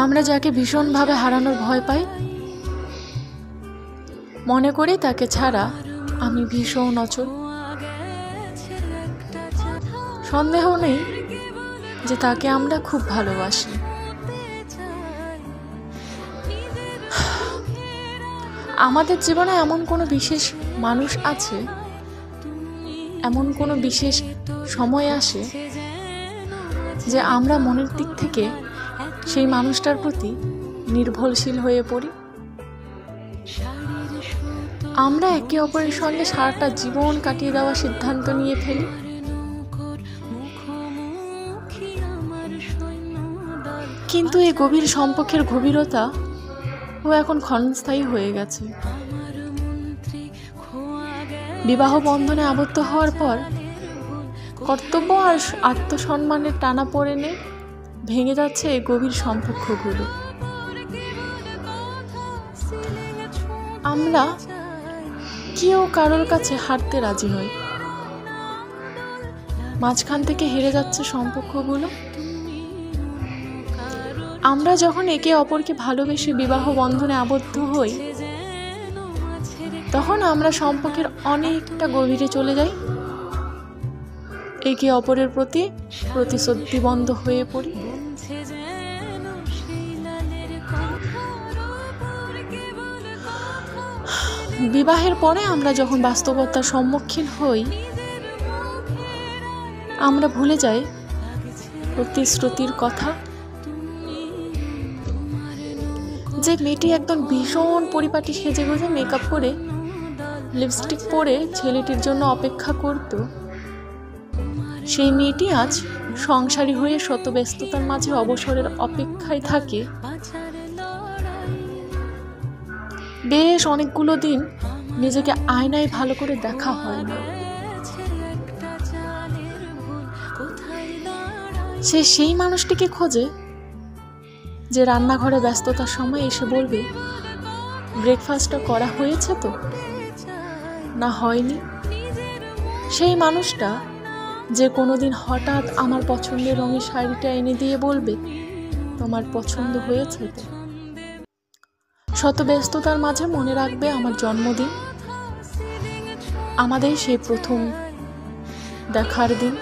আমরা যাকে ভীষণভাবে হারানোর ভয় পাই, মনে করি তাকে ছাড়া আমি ভীষণ অচল। সন্দেহ নেই যে তাকে আমরা খুব ভালোবাসি। আমাদের জীবনে এমন কোনো বিশেষ মানুষ আছে, এমন কোনো বিশেষ সময় আসে যে আমরা মনের দিক থেকে সেই মানুষটার প্রতি নির্ভরশীল হয়ে পড়ি। আমরা একে অপরের সঙ্গে সারাটা জীবন কাটিয়ে দেওয়ার সিদ্ধান্ত নিয়ে ফেলি। কিন্তু এই গভীর সম্পর্কের গভীরতা এখন ক্ষণস্থায়ী হয়ে গেছে। বিবাহ বন্ধনে আবদ্ধ হওয়ার পর কর্তব্য আর আত্মসম্মানের টানাপোড়েনে ভেঙে যাচ্ছে এই গভীর সম্পর্কগুলো। আমরা কেউ কারোর কাছে হারতে রাজি নই, মাঝখান থেকে হেরে যাচ্ছে সম্পর্কগুলো। আমরা যখন একে অপরকে ভালোবেসে বিবাহ বন্ধনে আবদ্ধ হই, তখন আমরা সম্পর্কের অনেকটা গভীরে চলে যাই, একে অপরের প্রতি প্রতিশ্রুতিবদ্ধ হয়ে পড়ি। বিবাহের পরে আমরা যখন বাস্তবতার সম্মুখীন হই, আমরা ভুলে যাই প্রতিশ্রুতির কথা। যে মেয়েটি একদম ভীষণ পরিপাটি সেজে গুজে মেকআপ করে লিপস্টিক পরে ছেলেটির জন্য অপেক্ষা করত, সেই মেয়েটি আজ সংসারী হয়ে শত ব্যস্ততার মাঝে অবসরের অপেক্ষায় থাকে। বেশ অনেকগুলো দিন নিজেকে আয়নায় ভালো করে দেখা হয় না। সে সেই মানুষটিকে খোঁজে যে রান্নাঘরে ব্যস্ততার সময় এসে বলবে, ব্রেকফাস্টটা করা হয়েছে তো, না হয়নি। সেই মানুষটা যে কোনোদিন হঠাৎ আমার পছন্দের রঙের শাড়িটা এনে দিয়ে বলবে, তোমার পছন্দ হয়েছে তো। শত ব্যস্ততার মাঝে মনে রাখবে আমার জন্মদিন, আমাদের সেই প্রথম দেখার দিন।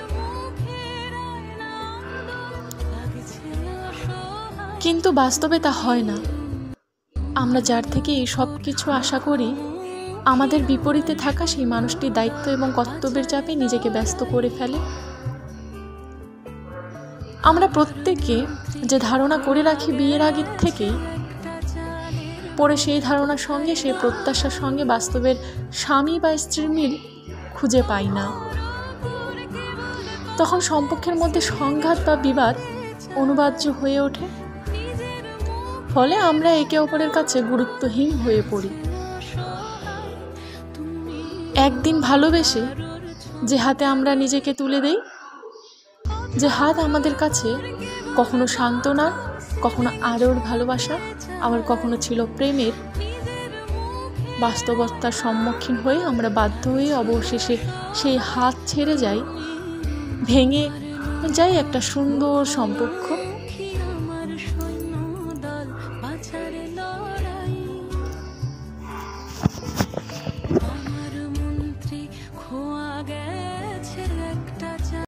কিন্তু বাস্তবে তা হয় না। আমরা যার থেকে এই সব কিছু আশা করি, আমাদের বিপরীতে থাকা সেই মানুষটি দায়িত্ব এবং কর্তব্যের চাপে নিজেকে ব্যস্ত করে ফেলে। আমরা প্রত্যেকে যে ধারণা করে রাখি বিয়ের আগের থেকেই, পরে সেই ধারণার সঙ্গে সেই প্রত্যাশার সঙ্গে বাস্তবের স্বামী বা স্ত্রীর মিল খুঁজে পাই না। তখন সম্পর্কের মধ্যে সংঘাত বা বিবাদ অনিবার্য হয়ে ওঠে। ফলে আমরা একে অপরের কাছে গুরুত্বহীন হয়ে পড়ি। একদিন ভালোবেসে যে হাতে আমরা নিজেকে তুলে দেই, যে হাত আমাদের কাছে কখনো সান্ত্বনার, কখনো আদর ভালোবাসা, আবার কখনো ছিল প্রেমের, বাস্তবতার সম্মুখীন হয়ে আমরা বাধ্য হয়ে অবশেষে সেই হাত ছেড়ে যাই, ভেঙে যাই একটা সুন্দর সম্পর্ক।